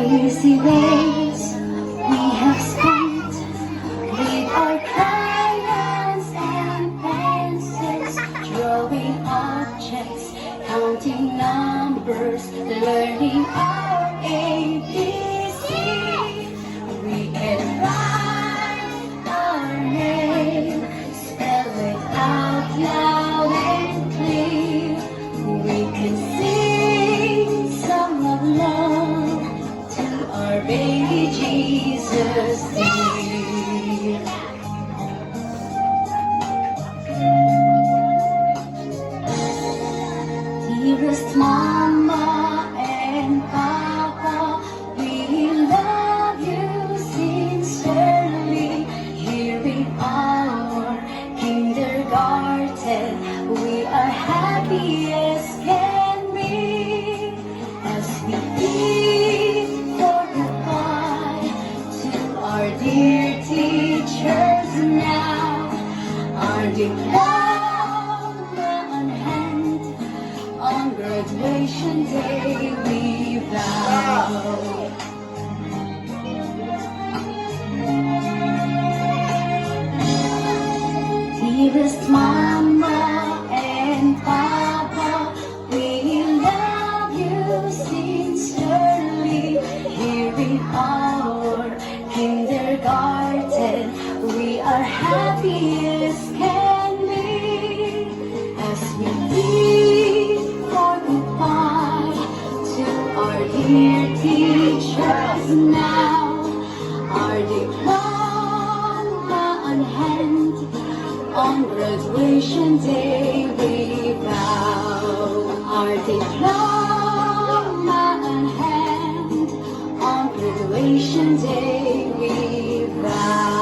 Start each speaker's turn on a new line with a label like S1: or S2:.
S1: easy ways we have spent with our crayons and pencils, drawing objects, counting numbers, learning our ABC. We can write our name, spell it out loud and clear. We can sing song of love to our baby Jesus dear. Dearest Mama and Papa, we love you sincerely. Here in our kindergarten, we are happy as can be. As we bid for goodbye to our dear teachers now, our diploma on hand, on graduation day we vow. Dearest Mama and Papa, we love you sincerely. Here in our kindergarten, we are happy as can be. As we bid for goodbye to our dear teachers now, our diploma on hand, on graduation day we vow. Our diploma on hand, on graduation day we vow.